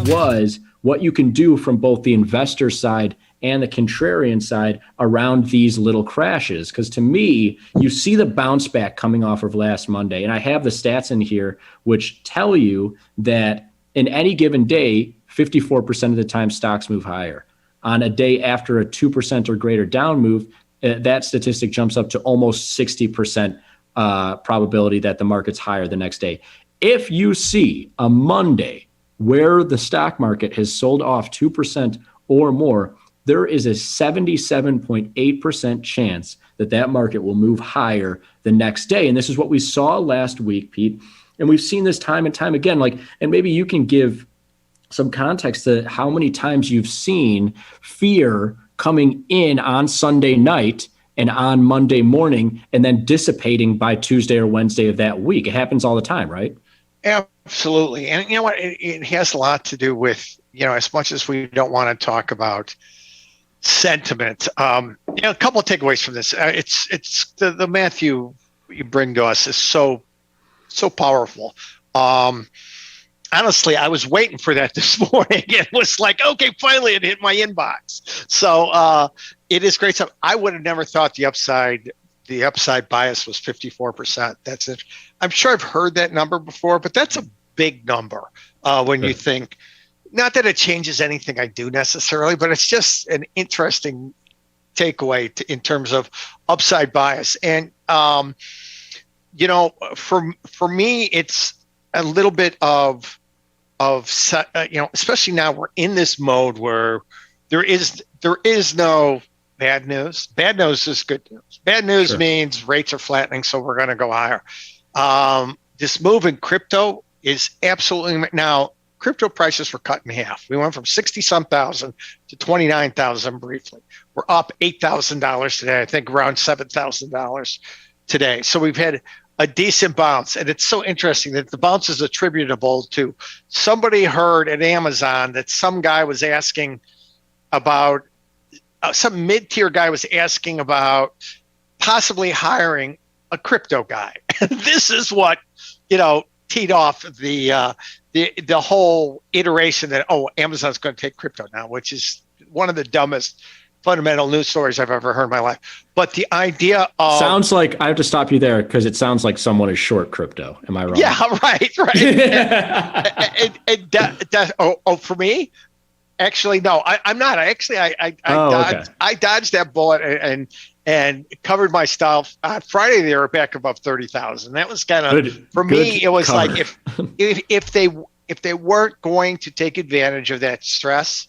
was what you can do from both the investor side and the contrarian side around these little crashes. Because to me, you see the bounce back coming off of last Monday. And I have the stats in here which tell you that in any given day, 54% of the time stocks move higher. On a day after a 2% or greater down move, that statistic jumps up to almost 60% probability that the market's higher the next day. If you see a Monday where the stock market has sold off 2% or more, there is a 77.8% chance that that market will move higher the next day. And this is what we saw last week, Pete. And we've seen this time and time again. And maybe you can give some context to how many times you've seen fear coming in on Sunday night and on Monday morning and then dissipating by Tuesday or Wednesday of that week. It happens all the time, right? Absolutely. And you know what? It has a lot to do with, as much as we don't want to talk about sentiment, a couple of takeaways from this. It's the math you bring to us is so powerful. Honestly, I was waiting for that this morning. It was like, okay, finally it hit my inbox. So it is great stuff. I would have never thought the upside bias was 54%. That's it. I'm sure I've heard that number before, but that's a big number when you think, not that it changes anything I do necessarily, but it's just an interesting takeaway in terms of upside bias. And, for me, it's a little bit of especially now we're in this mode where there is no bad news. Bad news is good news. Bad news means rates are flattening, so we're going to go higher. This move in crypto is absolutely, now crypto prices were cut in half. We went from 60-some thousand to 29,000 briefly. We're up $8,000 today. I think around $7,000 today. So we've had a decent bounce. And it's so interesting that the bounce is attributable to somebody heard at Amazon that some guy was asking about, some mid-tier guy was asking about possibly hiring a crypto guy. This is what, teed off the whole iteration that, Amazon's going to take crypto now, which is one of the dumbest fundamental news stories I've ever heard in my life. But the idea of... Sounds like, I have to stop you there because it sounds like someone is short crypto. Am I wrong? Yeah, right. For me? Actually, no, I'm not. I dodged that bullet and covered my stuff. On Friday, they were back above 30,000. That was kind of, for me, it was cover. Like if they weren't going to take advantage of that stress,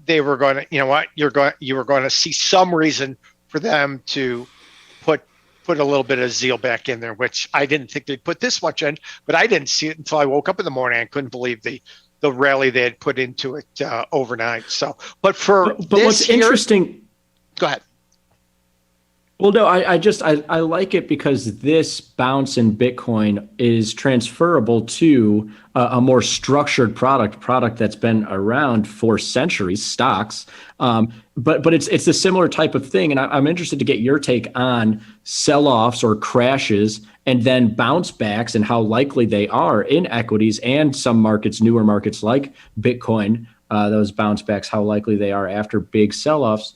they were going to, you were going to see some reason for them to put a little bit of zeal back in there, which I didn't think they'd put this much in, but I didn't see it until I woke up in the morning. I couldn't believe the rally they had put into it overnight. So, but what's interesting, go ahead. Well, no, I like it because this bounce in Bitcoin is transferable to a more structured product that's been around for centuries, stocks. But it's a similar type of thing. And I'm interested to get your take on sell-offs or crashes and then bounce backs and how likely they are in equities and some markets, newer markets like Bitcoin, those bounce backs, how likely they are after big sell-offs.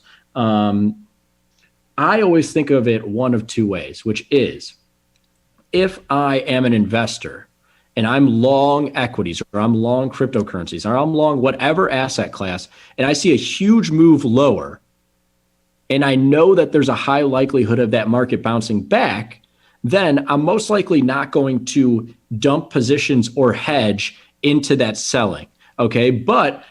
I always think of it one of two ways, which is if I am an investor and I'm long equities or I'm long cryptocurrencies or I'm long whatever asset class, and I see a huge move lower, and I know that there's a high likelihood of that market bouncing back, then I'm most likely not going to dump positions or hedge into that selling. Okay. But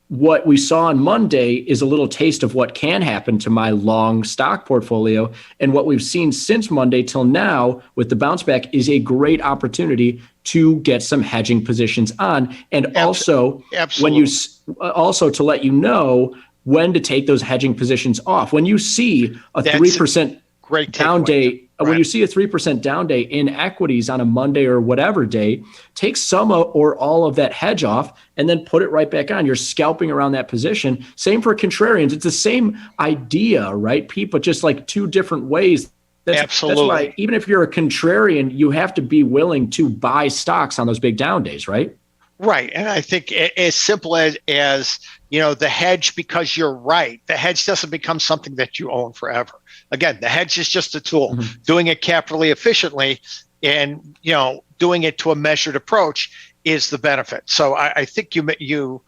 what we saw on Monday is a little taste of what can happen to my long stock portfolio. And what we've seen since Monday till now with the bounce back is a great opportunity to get some hedging positions on. And also, also to let you know when to take those hedging positions off. When you see a 3% great down day, when you see a 3% down day in equities on a Monday or whatever day, take some or all of that hedge off and then put it right back on. You're scalping around that position. Same for contrarians. It's the same idea, right, Pete? But just like two different ways. Absolutely. That's why even if you're a contrarian, you have to be willing to buy stocks on those big down days, right? Right. And I think as simple as, the hedge, because you're right, the hedge doesn't become something that you own forever. Again, the hedge is just a tool. Mhm. Doing it capitally efficiently and, doing it to a measured approach is the benefit. So I think you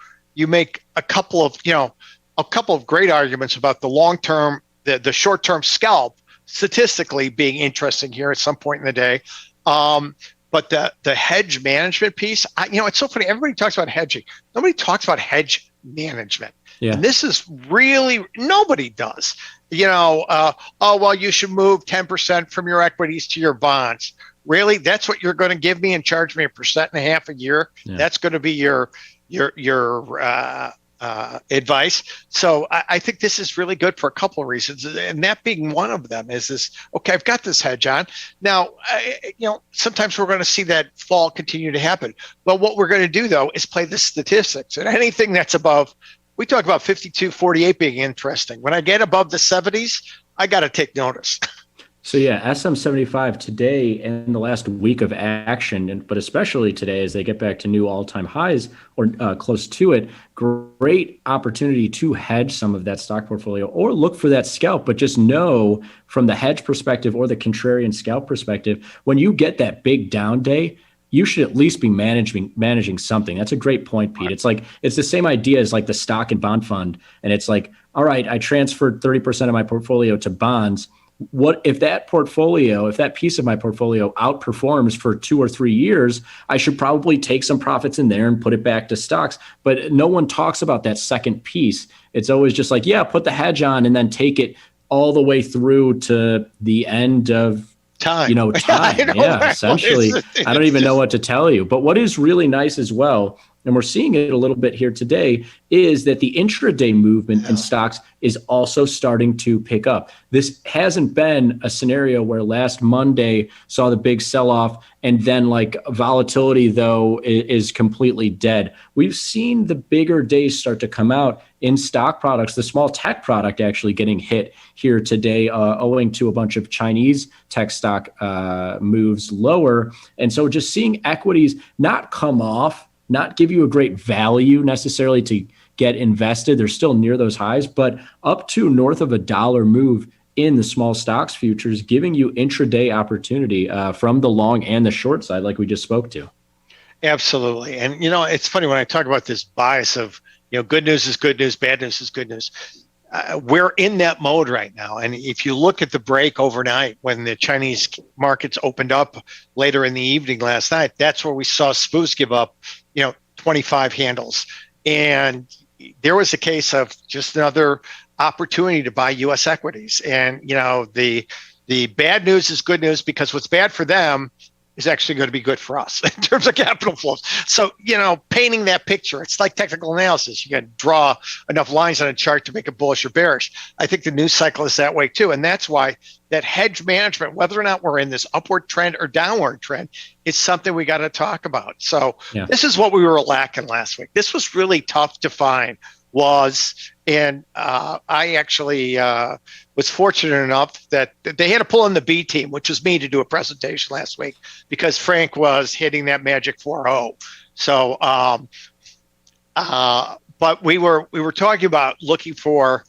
make a couple of great arguments about the long term, the short term scalp statistically being interesting here at some point in the day. But the hedge management piece, it's so funny. Everybody talks about hedging. Nobody talks about hedge management. Yeah. And this is really, nobody does. Oh, well, you should move 10% from your equities to your bonds. Really? That's what you're going to give me and charge me 1.5% a year? Yeah. That's going to be your advice. So I think this is really good for a couple of reasons, and that being one of them is this. Okay, I've got this hedge on now. Sometimes we're going to see that fall continue to happen. Well, what we're going to do though is play the statistics, and anything that's above. We talk about 52.48 being interesting. When I get above the 70s, I got to take notice. So yeah, SM75 today and the last week of action, but especially today as they get back to new all-time highs or close to it, great opportunity to hedge some of that stock portfolio or look for that scalp. But just know from the hedge perspective or the contrarian scalp perspective, when you get that big down day, you should at least be managing something. That's a great point, Pete. It's like it's the same idea as like the stock and bond fund. And it's like, all right, I transferred 30% of my portfolio to bonds. What if that piece of my portfolio outperforms for 2 or 3 years, I should probably take some profits in there and put it back to stocks. But no one talks about that second piece. It's always just like, yeah, put the hedge on and then take it all the way through to the end of time. Time. Yeah, essentially. I don't even know what to tell you. But what is really nice as well, and we're seeing it a little bit here today, is that the intraday movement in stocks is also starting to pick up. This hasn't been a scenario where last Monday saw the big sell-off and then like volatility, though, is completely dead. We've seen the bigger days start to come out in stock products, the small tech product actually getting hit here today, owing to a bunch of Chinese tech stock moves lower. And so just seeing equities not come off, not give you a great value necessarily to get invested. They're still near those highs, but up to north of $1 move in the small stocks futures, giving you intraday opportunity from the long and the short side, like we just spoke to. Absolutely. And, it's funny when I talk about this bias of, good news is good news, bad news is good news. We're in that mode right now. And if you look at the break overnight, when the Chinese markets opened up later in the evening last night, that's where we saw SPOOs give up, 25 handles. And there was a case of just another opportunity to buy U.S. equities. And, the bad news is good news because what's bad for them is actually going to be good for us in terms of capital flows. So, painting that picture, it's like technical analysis. You can draw enough lines on a chart to make it bullish or bearish. I think the news cycle is that way too. And that's why that hedge management, whether or not we're in this upward trend or downward trend, is something we got to talk about. So This is what we were lacking last week. This was really tough to find. I actually was fortunate enough that they had to pull in the B team, which was me, to do a presentation last week because Frank was hitting that magic 4.0. So, but we were talking about looking for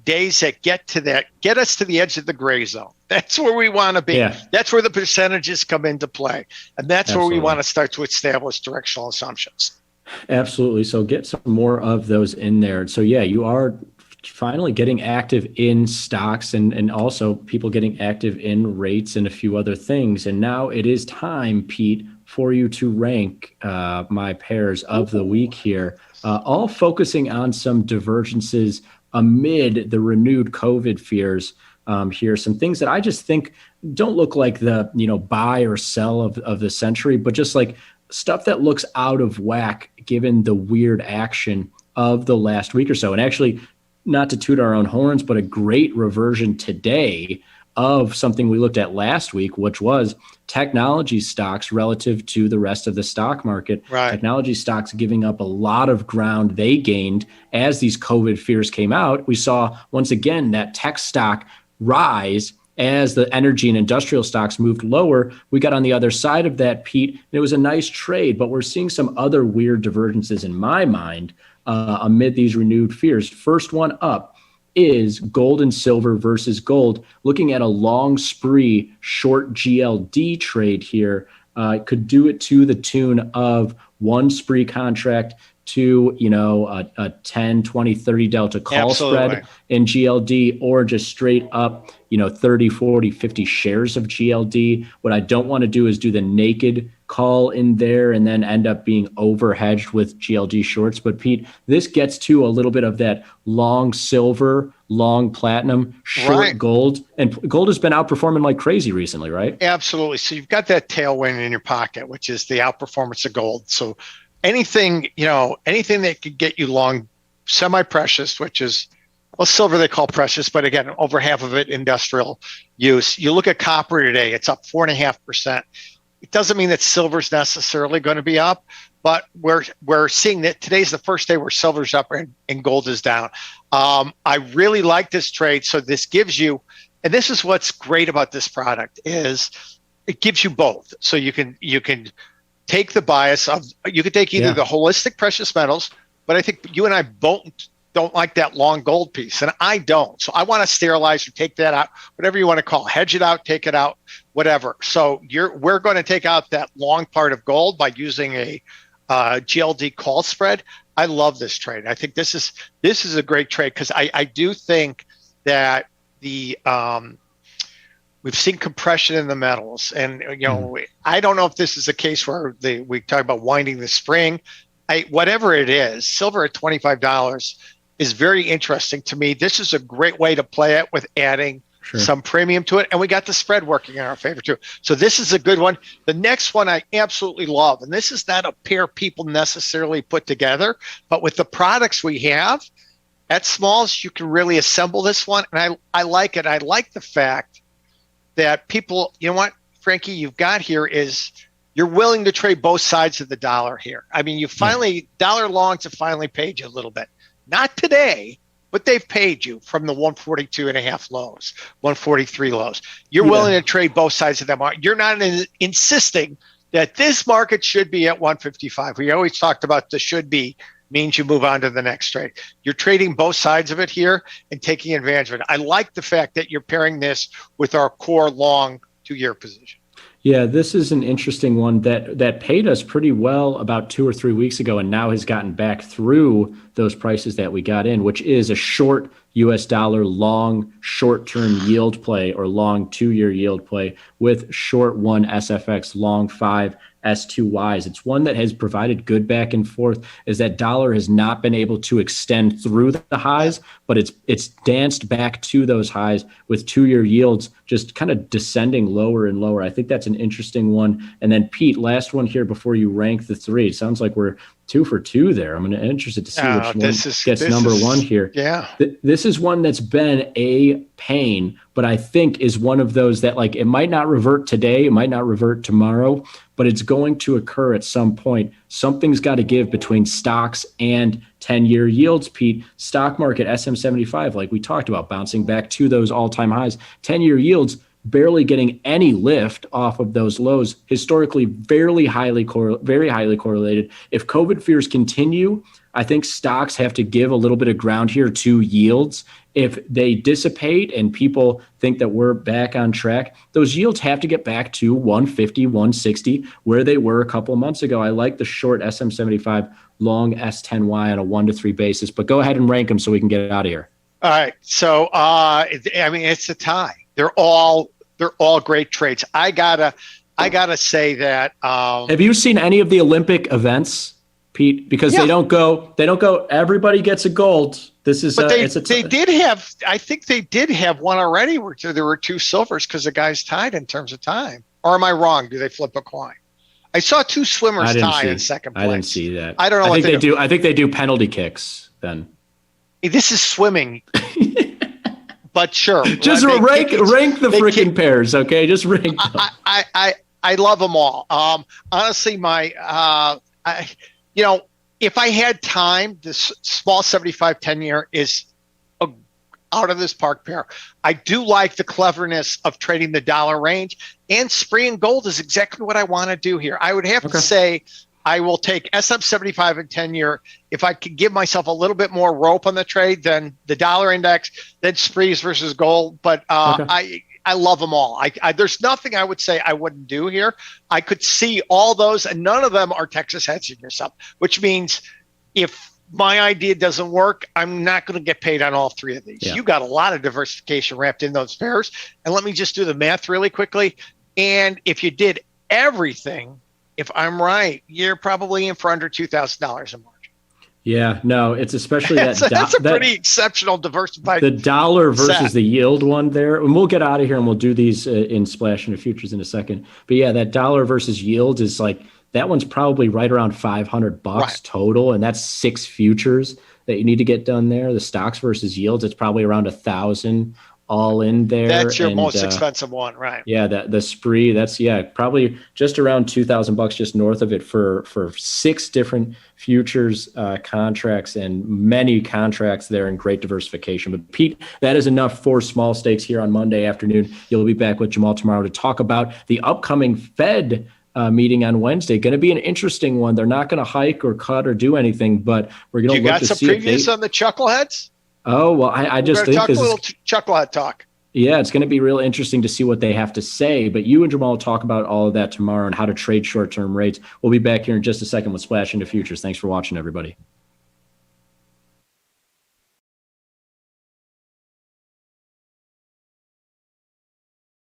days that get us to the edge of the gray zone. That's where we want to be. Yeah. That's where the percentages come into play, and that's Absolutely. Where we want to start to establish directional assumptions. Absolutely. So get some more of those in there. So yeah, you are finally getting active in stocks and also people getting active in rates and a few other things. And now it is time, Pete, for you to rank my pairs of the week here, all focusing on some divergences amid the renewed COVID fears here. Some things that I just think don't look like the buy or sell of the century, but just like stuff that looks out of whack given the weird action of the last week or so. And actually, not to toot our own horns, but a great reversion today of something we looked at last week, which was technology stocks relative to the rest of the stock market. Right. Technology stocks giving up a lot of ground they gained as these COVID fears came out. We saw, once again, that tech stock rise as the energy and industrial stocks moved lower, we got on the other side of that, Pete. And it was a nice trade, but we're seeing some other weird divergences in my mind amid these renewed fears. First one up is gold and silver versus gold. Looking at a long spree short GLD trade here, could do it to the tune of one spree contract to, a 10, 20, 30 delta call spread in GLD, or just straight up, 30, 40, 50 shares of GLD. What I don't want to do is do the naked call in there and then end up being over hedged with GLD shorts. But Pete, this gets to a little bit of that long silver, long platinum, short gold. And gold has been outperforming like crazy recently, right? Absolutely. So you've got that tailwind in your pocket, which is the outperformance of gold. So anything that could get you long semi-precious, which is, well, silver they call precious, but again, over half of it industrial use. You look at copper today, it's up 4.5%. It doesn't mean that silver's necessarily going to be up, but we're seeing that today's the first day where silver's up and gold is down. I really like this trade. So this gives you, and this is what's great about this product, is it gives you both. So you can take the bias of, you could take either the holistic precious metals, but I think you and I both don't like that long gold piece, and I don't. So I want to sterilize or take that out, whatever you want to call it, hedge it out, take it out, whatever. So we're going to take out that long part of gold by using a GLD call spread. I love this trade. I think this is a great trade because I do think that we've seen compression in the metals, and I don't know if this is a case where we talk about winding the spring. Whatever it is, silver at $25 is very interesting to me. This is a great way to play it with adding some premium to it, and we got the spread working in our favor too. So this is a good one. The next one I absolutely love, and this is not a pair people necessarily put together, but with the products we have at Smalls, you can really assemble this one, and I like it. I like the fact that people, you know what, Frankie, you've got here is you're willing to trade both sides of the dollar here. I mean, you finally, dollar longs have finally paid you a little bit. Not today, but they've paid you from the 142.5 lows, 143 lows. You're willing to trade both sides of that market. You're not insisting that this market should be at 155. We always talked about the should be means you move on to the next trade. You're trading both sides of it here and taking advantage of it. I like the fact that you're pairing this with our core long 2-year position. Yeah, this is an interesting one that paid us pretty well about 2 or 3 weeks ago and now has gotten back through those prices that we got in, which is a short US dollar long short-term yield play or long 2-year yield play with short 1 SFX, long 5 S2Ys. It's one that has provided good back and forth, as that dollar has not been able to extend through the highs, but it's danced back to those highs with 2-year yields just kind of descending lower and lower. I think that's an interesting one. And then Pete, last one here before you rank the three. It sounds like we're 2 for 2 there. I'm interested to see which one gets number one here. Yeah. This is one that's been a pain, but I think is one of those that, like, it might not revert today, it might not revert tomorrow, but it's going to occur at some point. Something's got to give between stocks and 10-year yields, Pete. Stock market, SM75, like we talked about, bouncing back to those all-time highs. 10-year yields barely getting any lift off of those lows. Historically, very highly correlated. If COVID fears continue, I think stocks have to give a little bit of ground here to yields. If they dissipate and people think that we're back on track, those yields have to get back to 150, 160, where they were a couple of months ago. I like the short SM75, long S10Y on a 1 to 3 basis, but go ahead and rank them so we can get out of here. All right. So, I mean, it's a tie. They're all great trades. I gotta say that. Have you seen any of the Olympic events, Pete? Because they don't go. Everybody gets a gold. This is. But they did have. I think they did have one already where there were 2 silvers because the guys tied in terms of time. Or am I wrong? Do they flip a coin? I saw 2 swimmers tie in second place. I didn't see that. I don't know. I think they do. I think they do penalty kicks then. This is swimming. But sure. Just rank the freaking pairs, okay? Just rank them. I love them all. Honestly, if I had time, this small 75 10-year is out of this park pair. I do like the cleverness of trading the dollar range, and spree and gold is exactly what I want to do here. I would have to say I will take SM75 and 10-year if I could give myself a little bit more rope on the trade than the dollar index, then sprees versus gold. But I love them all. There's nothing I would say I wouldn't do here. I could see all those, and none of them are Texas hedging yourself, which means if my idea doesn't work, I'm not going to get paid on all three of these. Yeah. You got a lot of diversification wrapped in those pairs. And let me just do the math really quickly. And if you did everything, if I'm right, you're probably in for under $2,000 a margin. Yeah, no, it's especially that. That's a pretty exceptional diversified. The dollar versus the yield one there. And we'll get out of here and we'll do these in Splash into Futures in a second. But yeah, that dollar versus yield is like, that one's probably right around $500 total. And that's 6 futures that you need to get done there. The stocks versus yields, it's probably around 1,000 all in there. That's your most expensive one, right? Yeah, the spree, that's probably just around $2,000, just north of it for 6 different futures contracts and many contracts there in great diversification. But Pete, that is enough for small stakes here on Monday afternoon. You'll be back with Jamal tomorrow to talk about the upcoming Fed meeting on Wednesday. Going to be an interesting one. They're not going to hike or cut or do anything, but we're going to look to see. You got some previews on the chuckleheads? Oh, well, I just think talk a little chucklehead talk. Yeah, it's going to be real interesting to see what they have to say. But you and Jamal will talk about all of that tomorrow and how to trade short-term rates. We'll be back here in just a second with Splash into Futures. Thanks for watching, everybody.